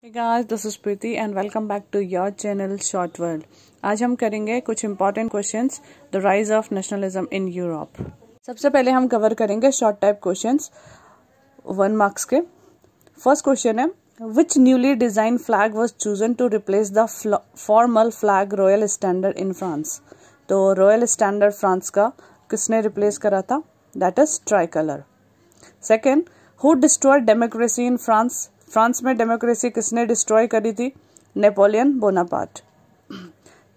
Hey guys, this is Preeti and welcome back to your channel Short World. आज हम करेंगे कुछ important questions, the rise of nationalism in Europe. सबसे पहले हम कवर करेंगे short type questions 1 marks के. First question है, which newly designed flag was chosen to replace the formal flag Royal Standard in France? तो Royal Standard France का किसने replace करा था? That is tricolor. Second, who destroyed democracy in France? France में democracy किसने destroy करी थी? Napoleon Bonaparte.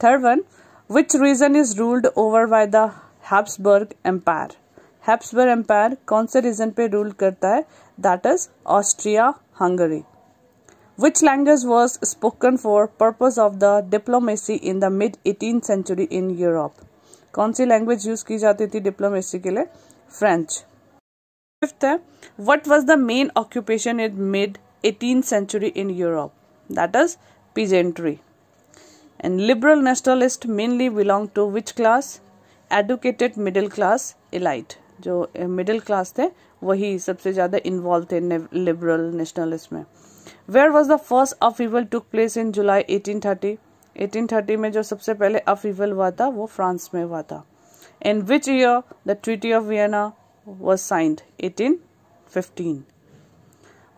Third one, which region is ruled over by the Habsburg empire? Habsburg empire कौन से रीजन पे रूल करता है? That is Austria Hungary. Which language was spoken for purpose of the diplomacy in the mid 18th century in Europe? कौन सी language use की जाती थी डिप्लोमेसी के लिए? फ्रेंच. फिफ्थ है, what was the main occupation in mid 18th century in Europe? That is peasantry. And liberal nationalists mainly belong to which class? Educated middle class elite. जो middle class थे वही सबसे ज़्यादा involved थे liberal nationalism में. Where was the first upheaval took place in July 1830? 1830 में जो सबसे पहले upheaval हुआ था वो फ्रांस में हुआ था. In which year the Treaty of Vienna was signed? 1815.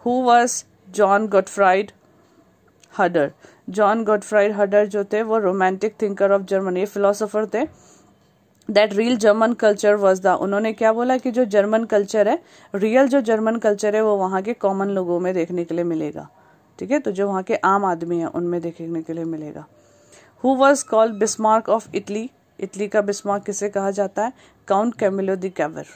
Who was John Gottfried Herder? John Gottfried Herder जो थे वो romantic thinker of Germany, philosopher थे. That real German culture was the, उन्होंने क्या बोला कि जो जर्मन कल्चर है, रियल जो जर्मन कल्चर है वो वहाँ के कॉमन लोगों में देखने के लिए मिलेगा. ठीक है, तो जो वहाँ के आम आदमी है उनमें देखने के लिए मिलेगा. Who was called Bismarck of Italy? Italy का बिस्मार्क किसे कहा जाता है? Count Camillo de Cavour.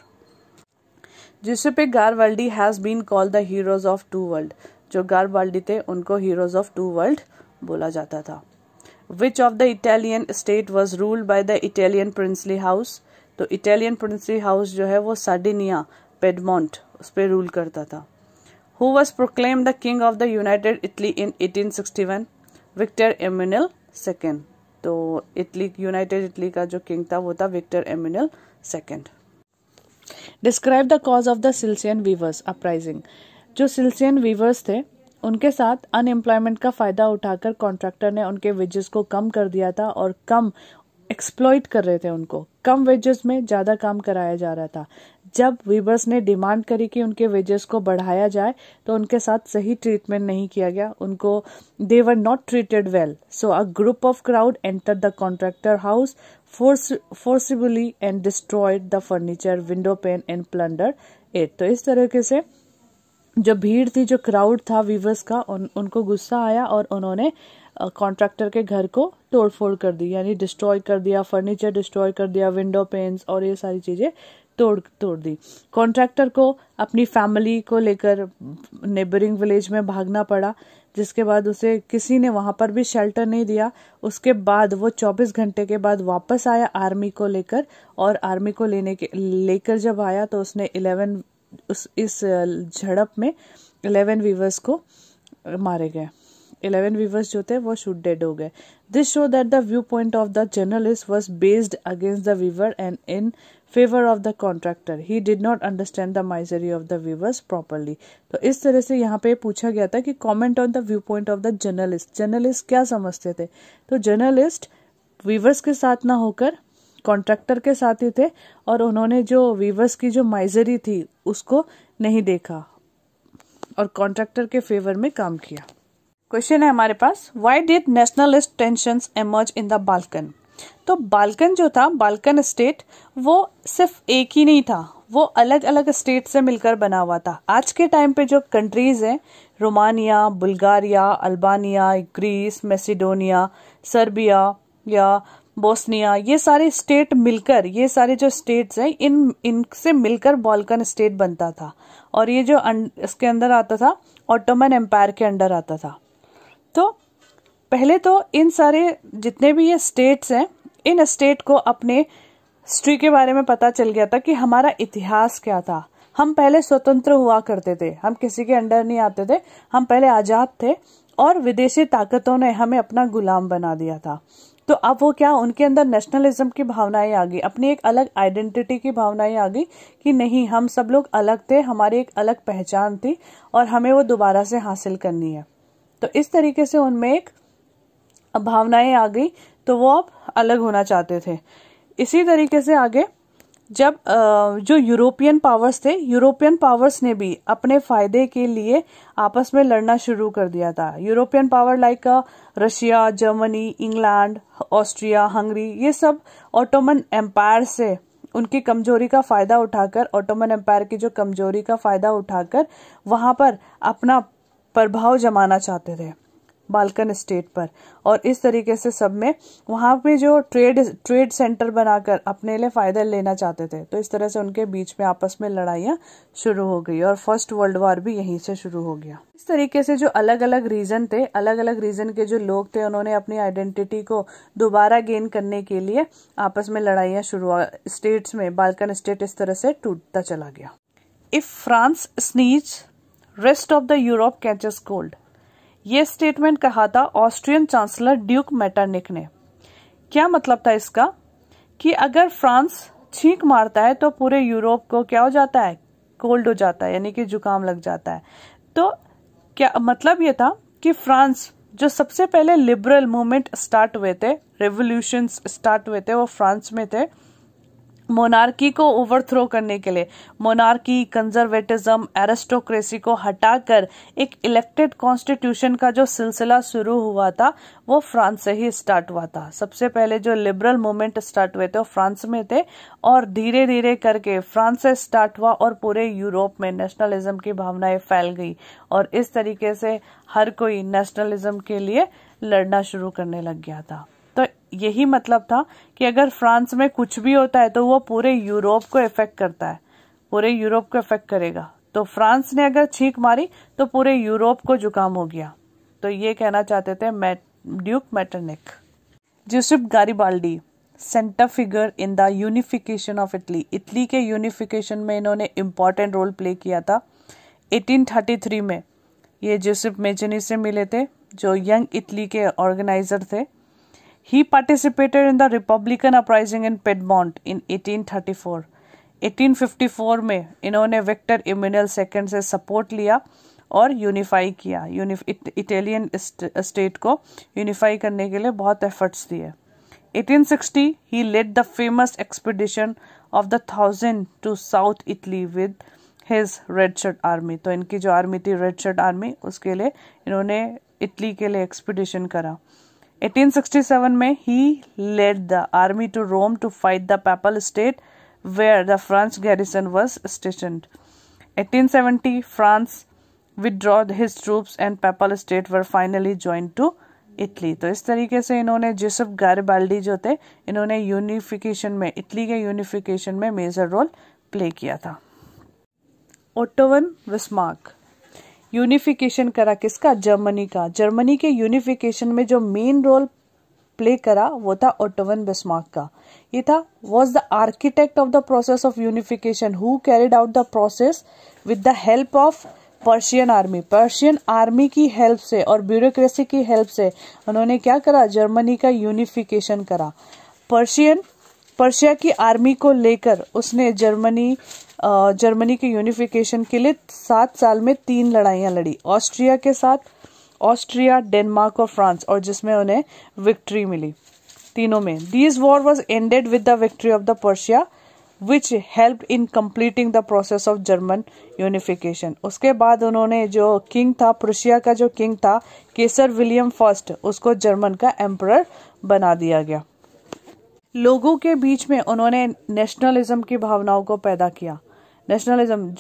जिसपे Garibaldi has been called the heroes of two world. जो गारवाल्डी थे उनको हीरोज ऑफ टू वर्ल्ड बोला जाता था. Which of the Italian state was ruled by the Italian princely house? तो इटालियन प्रिंसली हाउस जो है वो सार्डिनिया, पेडमोंट, उस पर रूल करता था. Who was proclaim the king of the united Italy in 1861? Victor Emmanuel second. तो Italy, united Italy का जो किंग था वो था Victor Emmanuel second. Describe the cause of the Silesian weavers uprising. जो सिल्सियन वीवर्स थे उनके साथ अनएम्प्लॉयमेंट का फायदा उठाकर कॉन्ट्रैक्टर ने उनके वेजेस को कम कर दिया था और कम एक्सप्लॉइट कर रहे थे उनको. कम वेजेस में ज्यादा काम कराया जा रहा था. जब वीवर्स ने डिमांड करी कि उनके वेजेस को बढ़ाया जाए तो उनके साथ सही ट्रीटमेंट नहीं किया गया. उनको they were not treated well. So a group of crowd enter the contractor house forcibly and destroyed the furniture, window pane and plundered it. तो इस तरीके से जो भीड़ थी, जो क्राउड था वीवर्स का, उनको गुस्सा आया और उन्होंने कॉन्ट्रैक्टर के घर को तोड़फोड़ कर दी, यानी डिस्ट्रॉय कर दिया, फर्नीचर डिस्ट्रॉय कर दिया, विंडो पेन्स और ये सारी चीजें तोड़ दी. कॉन्ट्रैक्टर को अपनी फैमिली को लेकर नेबरिंग विलेज में भागना पड़ा, जिसके बाद उसे किसी ने वहां पर भी शेल्टर नहीं दिया. उसके बाद वो 24 घंटे के बाद वापस आया आर्मी को लेकर, और आर्मी को लेकर जब आया तो उसने इस झड़प में 11 वीवर्स को मारे गए. 11 वीवर्स जो थे वो शूट डेड हो गए. This show that the view point of the journalist was based against the weaver and in favour of the contractor. He did not understand the misery of the weavers properly. तो इस तरह से यहाँ पे पूछा गया था कि comment on the view point of the journalist. Journalist क्या समझते थे? तो जर्नलिस्ट वीवर्स के साथ ना होकर कॉन्ट्रैक्टर के साथ ही थे, और उन्होंने जो वीवर्स की जो माइजरी थी उसको नहीं देखा और कॉन्ट्रैक्टर के फेवर में काम किया. क्वेश्चन है हमारे पास, why did nationalist tensions emerge in the Balkan? तो बाल्कन जो था, बाल्कन स्टेट, वो सिर्फ एक ही नहीं था, वो अलग अलग स्टेट से मिलकर बना हुआ था. आज के टाइम पे जो कंट्रीज हैं, Romania, Bulgaria, Albania, Greece, Macedonia, Serbia या बोस्निया, ये सारे स्टेट मिलकर, ये सारे जो स्टेट्स हैं इनसे मिलकर बाल्कन स्टेट बनता था. और ये जो इसके अंदर आता था, ऑटोमन एम्पायर के अंडर आता था. तो पहले तो इन सारे जितने भी ये स्टेट्स हैं, इन स्टेट को अपने हिस्ट्री के बारे में पता चल गया था कि हमारा इतिहास क्या था. हम पहले स्वतंत्र हुआ करते थे, हम किसी के अंडर नहीं आते थे, हम पहले आजाद थे और विदेशी ताकतों ने हमें अपना गुलाम बना दिया था. तो अब वो क्या, उनके अंदर नेशनलिज्म की भावनाएं आ गई, अपनी एक अलग आइडेंटिटी की भावनाएं आ गई कि नहीं, हम सब लोग अलग थे, हमारी एक अलग पहचान थी और हमें वो दोबारा से हासिल करनी है. तो इस तरीके से उनमें एक भावनाएं आ गई, तो वो अब अलग होना चाहते थे। इसी तरीके से आगे जब जो यूरोपियन पावर्स थे, यूरोपियन पावर्स ने भी अपने फायदे के लिए आपस में लड़ना शुरू कर दिया था। European power like Russia, Germany, England, Austria, Hungary, ये सब ऑटोमन एम्पायर से उनकी कमजोरी का फायदा उठाकर, ऑटोमन एम्पायर की जो कमजोरी का फायदा उठाकर वहां पर अपना प्रभाव जमाना चाहते थे बाल्कन स्टेट पर। और इस तरीके से सब में वहां पे जो ट्रेड सेंटर बनाकर अपने लिए फायदा लेना चाहते थे। तो इस तरह से उनके बीच में आपस में लड़ाइयां शुरू हो गई और फर्स्ट वर्ल्ड वॉर भी यहीं से शुरू हो गया। इस तरीके से जो अलग अलग रीजन थे, अलग अलग रीजन के जो लोग थे, उन्होंने अपनी आइडेंटिटी को दोबारा गेन करने के लिए आपस में लड़ाइयां शुरू स्टेट्स में, बाल्कन स्टेट इस तरह से टूटता चला गया। If France sneeze, rest of the Europe catches cold, ये स्टेटमेंट कहा था ऑस्ट्रियन चांसलर ड्यूक मेटरनिक ने। क्या मतलब था इसका कि अगर फ्रांस छींक मारता है तो पूरे यूरोप को क्या हो जाता है, कोल्ड हो जाता है, यानी कि जुकाम लग जाता है। तो क्या मतलब ये था कि फ्रांस, जो सबसे पहले लिबरल मूवमेंट स्टार्ट हुए थे, रेवोल्यूशंस स्टार्ट हुए थे, वो फ्रांस में थे मोनार्की को ओवरथ्रो करने के लिए। मोनार्की, कंजर्वेटिज्म, एरिस्टोक्रेसी को हटाकर एक इलेक्टेड कॉन्स्टिट्यूशन का जो सिलसिला शुरू हुआ था वो फ्रांस से ही स्टार्ट हुआ था। सबसे पहले जो लिबरल मूवमेंट स्टार्ट हुए थे वो फ्रांस में थे और धीरे धीरे करके फ्रांस से स्टार्ट हुआ और पूरे यूरोप में नेशनलिज्म की भावनाएं फैल गई और इस तरीके से हर कोई नेशनलिज्म के लिए लड़ना शुरू करने लग गया था। तो यही मतलब था कि अगर फ्रांस में कुछ भी होता है तो वो पूरे यूरोप को इफेक्ट करता है, पूरे यूरोप को इफेक्ट करेगा। तो फ्रांस ने अगर छींक मारी तो पूरे यूरोप को जुकाम हो गया। तो ये कहना चाहते थे Duke Metternich. Joseph Garibaldi, centre figure in the unification of Italy, Italy के यूनिफिकेशन में इन्होंने इम्पोर्टेंट रोल प्ले किया था। 1833 में ये जोसेफ मेजनी से मिले थे जो यंग इटली के ऑर्गेनाइजर थे। He participated in the Republican uprising in Piedmont in 1834. 1854 में इन्होंने विक्टर इमैनुएल सेकंड से सपोर्ट लिया और यूनिफाई किया, इटालियन स्टेट को यूनिफाई करने के लिए बहुत एफर्ट्स दिए। 1860 he led the famous expedition of the 1000 to South Italy with his Red Shirt Army। तो इनकी जो आर्मी थी रेड शर्ट आर्मी, उसके लिए इन्होंने इटली के लिए एक्सपीडिशन करा। 1867 में he led the army to Rome to fight the Papal State where the French garrison was stationed. 1870 France withdrew his troops and Papal State were finally joined to Italy। तो इस तरीके से इन्होंने Joseph गारिबाल्डी जो थे, इन्होंने यूनिफिकेशन में, Italy के यूनिफिकेशन में मेजर रोल प्ले किया था। ओटो वन बिस्मार्क, यूनिफिकेशन करा किसका, जर्मनी का। जर्मनी के यूनिफिकेशन में जो मेन रोल प्ले करा वो था ओटो वन बिस्मार्क का। ये था was the architect of the process of unification who carried out the process with the help of Persian army. Persian army की हेल्प से और ब्यूरोक्रेसी की हेल्प से उन्होंने क्या करा, जर्मनी का यूनिफिकेशन करा। पर्शिया की आर्मी को लेकर उसने जर्मनी के यूनिफिकेशन के लिए 7 साल में 3 लड़ाइयां लड़ी, ऑस्ट्रिया के साथ, ऑस्ट्रिया, डेनमार्क और फ्रांस, और जिसमें उन्हें विक्ट्री मिली तीनों में। This war was ended with the victory of the Persia which helped in completing the process of German unification. उसके बाद उन्होंने जो किंग था, प्रुशिया का जो किंग था केसर विलियम फर्स्ट, उसको जर्मन का एम्परर बना दिया गया। लोगों के बीच में उन्होंने नेशनलिज्म की भावनाओं को पैदा किया। नेशनलिज्म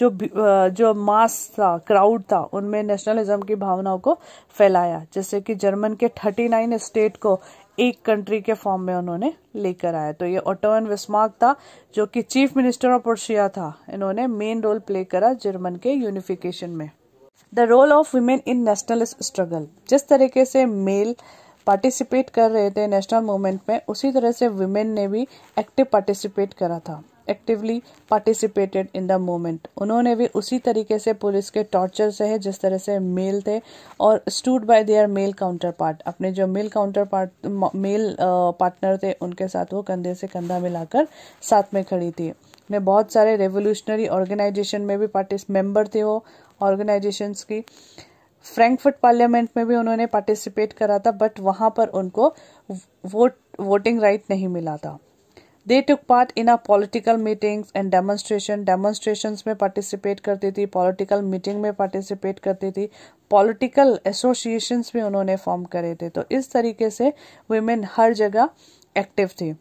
जो मास था, क्राउड था, उनमें नेशनलिज्म की भावनाओं को फैलाया, जैसे कि जर्मन के 39 स्टेट को एक कंट्री के फॉर्म में उन्होंने लेकर आया। तो ये ओटो वन बिस्मार्क था जो कि चीफ मिनिस्टर ऑफ पर्शिया था। इन्होंने मेन रोल प्ले करा जर्मन के यूनिफिकेशन में। The role of women in nationalist struggle, जिस तरीके से मेल पार्टिसिपेट कर रहे थे नेशनल मूवमेंट में, उसी तरह से वुमेन ने भी एक्टिव पार्टिसिपेट करा था, actively participated in the movement. उन्होंने भी उसी तरीके से पुलिस के टॉर्चर से है जिस तरह से मेल थे, और stood by there mail counter part, अपने जो मेल पार्टनर थे उनके साथ वो कंधे से कंधा मिलाकर साथ में खड़ी थी। ने बहुत सारे रेवोल्यूशनरी ऑर्गेनाइजेशन में भी मेंबर थे वो ऑर्गेनाइजेशंस की। फ्रैंकफर्ट पार्लियामेंट में भी उन्होंने पार्टिसिपेट करा था, बट वहां पर उनको वोटिंग राइट नहीं मिला था। They took part in a political meetings and demonstrations में पार्टिसिपेट करती थी, पॉलिटिकल मीटिंग में पार्टिसिपेट करती थी, पॉलिटिकल एसोसिएशंस भी उन्होंने फॉर्म करे थे। तो इस तरीके से वुमेन हर जगह एक्टिव थी।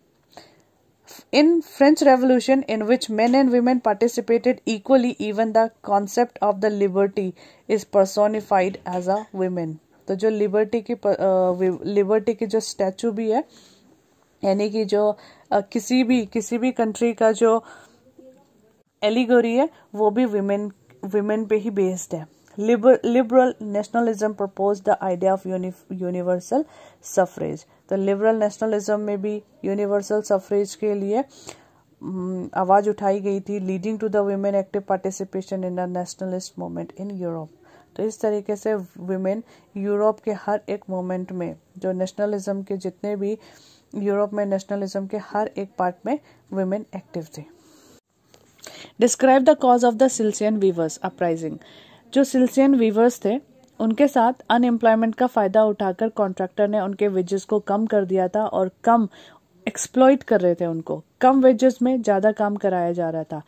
In French Revolution, in which men and women participated equally, even the concept of the liberty is personified as a women. तो जो लिबर्टी की जो स्टैचू भी है, यानी कि जो किसी भी कंट्री का जो एलिगोरी है, वो भी विमेन पे ही बेस्ड है। Liberal nationalism propose the idea of universal suffrage. तो लिबरल नेशनलिज्म में भी यूनिवर्सल सफरेज के लिए आवाज उठाई गई थी, leading to the women active participation in the nationalist movement in Europe. तो इस तरीके से वुमेन यूरोप के हर एक मोमेंट में, जो नेशनलिज्म के जितने भी यूरोप में नेशनलिज्म के हर एक पार्ट में वुमेन एक्टिव थे। Describe the cause of the Silesian weavers uprising. जो सिल्सियन वीवर्स थे, उनके साथ अनएम्प्लॉयमेंट का फायदा उठाकर कॉन्ट्रैक्टर ने उनके वेजेस को कम कर दिया था और कम एक्सप्लॉइट कर रहे थे उनको, कम वेजेस में ज्यादा काम कराया जा रहा था।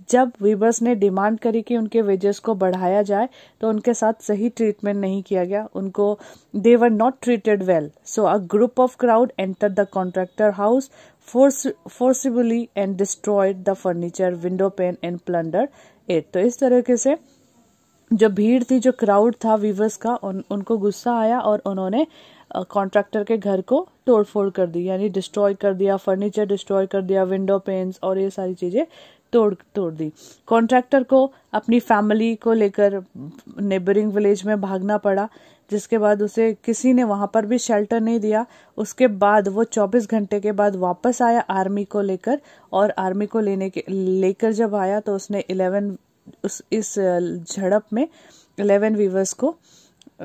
जब वीवर्स ने डिमांड करी कि उनके वेजेस को बढ़ाया जाए, तो उनके साथ सही ट्रीटमेंट नहीं किया गया, उनको they were not treated well. So a group of crowd entered the contractor house forcibly and destroyed the furniture, window pane and plunder it. तो इस तरीके से जो भीड़ थी, जो क्राउड था वीवर्स का, उनको गुस्सा आया और उन्होंने कॉन्ट्रैक्टर के घर को तोड़फोड़ कर दी, यानी डिस्ट्रॉय कर दिया, फर्नीचर डिस्ट्रॉय कर दिया, विंडो पेन्स और ये सारी चीजें तोड़ दी। कॉन्ट्रैक्टर को अपनी फैमिली को लेकर नेबरिंग विलेज में भागना पड़ा, जिसके बाद उसे किसी ने वहां पर भी शेल्टर नहीं दिया। उसके बाद वो 24 घंटे के बाद वापस आया आर्मी को लेकर, और आर्मी को लेकर जब आया तो उसने इस झड़प में 11 वीवर्स को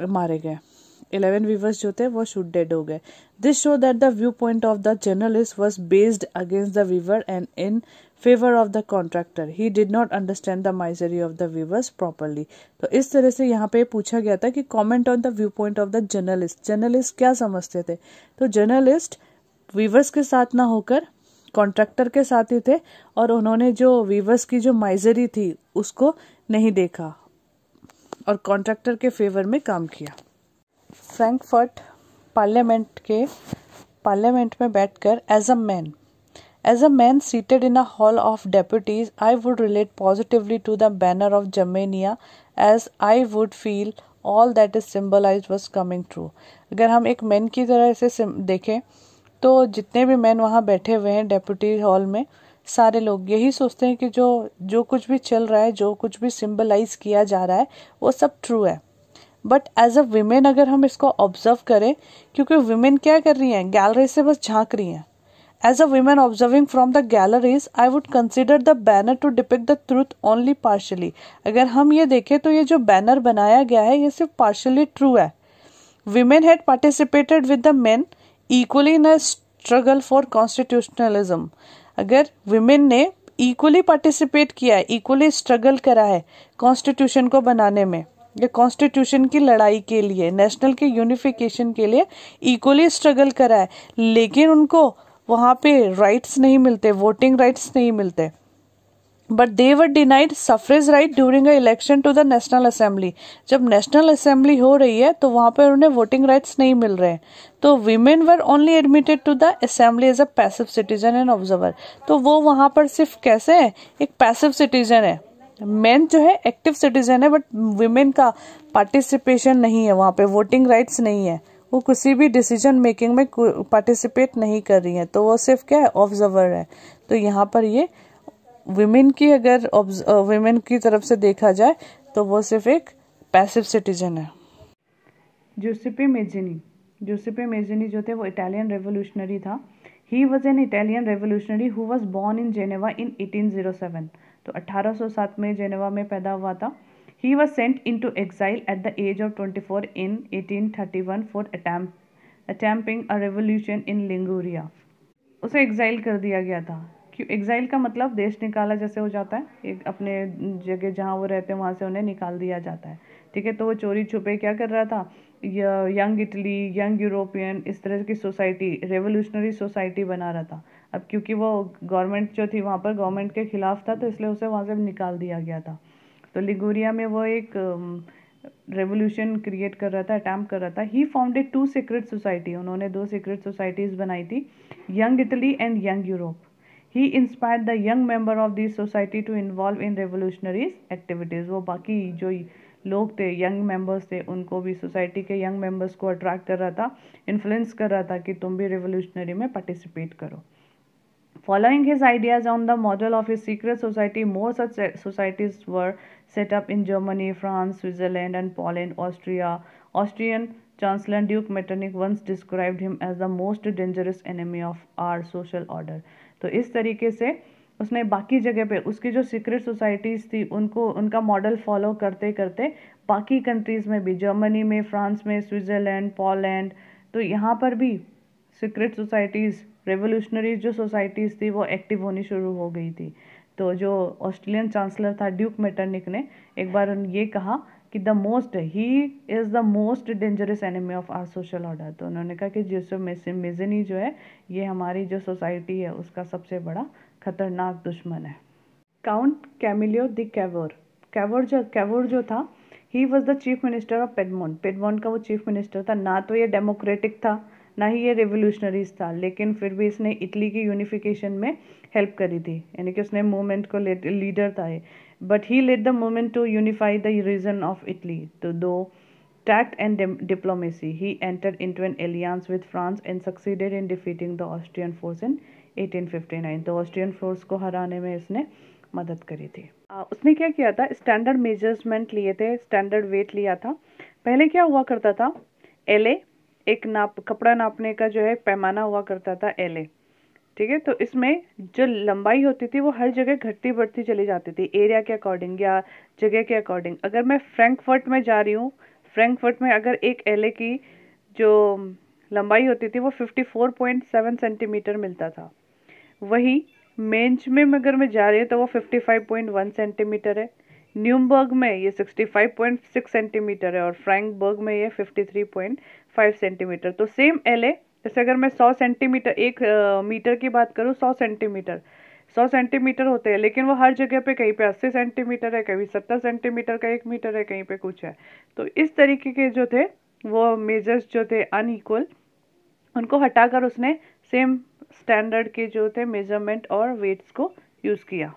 मारे गए। 11 वीवर्स जो थे वो शूट डेड हो गए। This show that the view point of the journalist was based against the weaver and in favour of the contractor. He did not understand the misery of the weavers properly. तो इस तरह से यहाँ पे पूछा गया था कि comment on the view point of the journalist. Journalist क्या समझते थे? तो जर्नलिस्ट वीवर्स के साथ ना होकर कॉन्ट्रैक्टर के साथ ही थे, और उन्होंने जो वीवर्स की जो माइजरी थी उसको नहीं देखा और कॉन्ट्रैक्टर के फेवर में काम किया। फ्रैंकफर्ट पार्लियामेंट में बैठकर as a man seated in a hall of deputies, I would relate positively to the banner of Germania as I would feel all that is symbolised was coming true. अगर हम एक man की तरह इसे देखें तो जितने भी मैन वहाँ बैठे हुए हैं डेप्यूटी हॉल में, सारे लोग यही सोचते हैं कि जो कुछ भी चल रहा है, जो कुछ भी सिंबलाइज किया जा रहा है, वो सब ट्रू है। बट एज अ विमेन अगर हम इसको ऑब्जर्व करें, क्योंकि विमेन क्या कर रही हैं, गैलरी से बस झांक रही हैं। As a women observing from the galleries, I would consider the banner to depict the truth only partially. अगर हम ये देखें तो ये जो बैनर बनाया गया है ये सिर्फ पार्शली ट्रू है। Women had participated with the main equally in a struggle for constitutionalism. अगर विमेन ने इक्वली पार्टिसिपेट किया है, इक्वली स्ट्रगल करा है कॉन्स्टिट्यूशन को बनाने में, ये कॉन्स्टिट्यूशन की लड़ाई के लिए, नेशनल के यूनिफिकेशन के लिए इक्वली स्ट्रगल करा है, लेकिन उनको वहां पे राइट्स नहीं मिलते, वोटिंग राइट्स नहीं मिलते। But they were denied suffrage right during a election to the National Assembly. जब नेशनल असेंबली हो रही है तो वहां पर उन्हें वोटिंग राइट्स नहीं मिल रहे हैं। तो women were only admitted to the assembly as a passive citizen and observer. तो वो वहां पर सिर्फ कैसे है, एक पैसिव सिटीजन है। मेन जो है एक्टिव सिटीजन है, बट विमेन का पार्टिसिपेशन नहीं है, वहां पे वोटिंग राइट्स नहीं है, वो किसी भी डिसीजन मेकिंग में पार्टिसिपेट नहीं कर रही है, तो वो सिर्फ क्या है, ऑब्जर्वर है। तो यहाँ पर ये विमेन की, अगर विमेन की तरफ से देखा जाए तो वो सिर्फ एक पैसिव सिटीजन है। जूसेप्पे मेज़िनी जो थे वो इटालियन रेवोल्यूशनरी था। He was an Italian revolutionary who was born in Geneva in 1807। तो 1807 में जेनेवा में पैदा हुआ था। He was sent in to exile at the age of 24 in 1831 for attempting a revolution in Liguria. उसे exile कर दिया गया था। क्यों एक्साइल का मतलब देश निकाला जैसे हो जाता है, एक अपने जगह जहाँ वो रहते हैं वहाँ से उन्हें निकाल दिया जाता है। ठीक है। तो वो चोरी छुपे क्या कर रहा था, यंग इटली, यंग यूरोपियन, इस तरह की सोसाइटी, रेवोल्यूशनरी सोसाइटी बना रहा था। अब क्योंकि वो गवर्नमेंट जो थी वहाँ पर गवर्नमेंट के खिलाफ था, तो इसलिए उसे वहाँ से निकाल दिया गया था। तो लिगुरिया में वो एक रेवोल्यूशन क्रिएट कर रहा था, अटैम्प्ट कर रहा था। ही फाउंडेड 2 सीक्रेट सोसाइटी, उन्होंने 2 सीक्रेट सोसाइटीज़ बनाई थी, Young Italy and Young Europe. He inspired the young member of this society to involve in revolutionaries activities. वो बाकी जो लोग थे, यंग मेंबर्स थे, उनको भी, सोसाइटी के यंग मेंबर्स को अट्रैक्ट कर रहा था, इन्फ्लुएंस कर रहा था कि तुम भी रेवोल्यूशनरी में पार्टिसिपेट करो। Following his ideas on the model of his secret society, more such societies were set up in Germany, France, Switzerland, and Poland, Austria. Austrian Chancellor Duke Metternich once described him as the most dangerous enemy of our social order. तो इस तरीके से उसने बाकी जगह पे उसकी जो सीक्रेट सोसाइटीज़ थी उनको, उनका मॉडल फॉलो करते करते बाकी कंट्रीज़ में भी, जर्मनी में, फ्रांस में, स्विट्ज़रलैंड, पोलैंड, तो यहाँ पर भी सीक्रेट सोसाइटीज़, रेवोल्यूशनरीज जो सोसाइटीज़ थी वो एक्टिव होनी शुरू हो गई थी। तो जो ऑस्ट्रेलियन चांसलर था ड्यूक मेटरनिक ने एक बार ये कहा कि he is the most dangerous enemy of our social order. तो उन्होंने कहा कि मिज़नी जो है ये हमारी जो सोसाइटी है उसका सबसे बड़ा खतरनाक दुश्मन है। काउंट कैमिलियो द कैवोर जो था, he was the chief minister of Piedmont का वो चीफ मिनिस्टर था। ना तो ये डेमोक्रेटिक था, ना ही ये रेवोल्यूशनरीज था, लेकिन फिर भी इसने इटली की यूनिफिकेशन में हेल्प करी थी, यानी कि उसने मूवमेंट को लीडर था ये। But he led the movement to unify the region of Italy. तो दो tact and diplomacy, he entered into an alliance with France and succeeded in defeating the Austrian force in 1859। तो Austrian force को हराने में इसने मदद करी थी। उसने क्या किया था, स्टैंडर्ड मेजरमेंट लिए थे, स्टैंडर्ड वेट लिया था। पहले क्या हुआ करता था, एलए, एक कपड़ा नापने का जो है पैमाना हुआ करता था, एलए, ठीक है। तो इसमें जो लंबाई होती थी वो हर जगह घटती बढ़ती चली जाती थी, एरिया के अकॉर्डिंग या जगह के अकॉर्डिंग। अगर मैं फ्रैंकफर्ट में जा रही हूँ, फ्रैंकफर्ट में अगर एक एलए की जो लंबाई होती थी वो 54.7 सेंटीमीटर मिलता था। वही मेंच में अगर मैं जा रही हूँ तो वो 55.1 सेंटीमीटर है। न्यूमबर्ग में ये 65.6 सेंटीमीटर है और फ्रैंकबर्ग में ये 53.5 सेंटीमीटर। तो सेम एलए, जैसे अगर मैं 100 सेंटीमीटर, एक मीटर की बात करूँ, 100 सेंटीमीटर होते हैं, लेकिन वो हर जगह पे कहीं पे 80 सेंटीमीटर है, कहीं 70 सेंटीमीटर का 1 मीटर है, कहीं पे कुछ है। तो इस तरीके के जो थे वो मेजर्स जो थे अनइक्वल, उनको हटाकर उसने सेम स्टैंडर्ड के जो थे मेजरमेंट और वेट्स को यूज़ किया।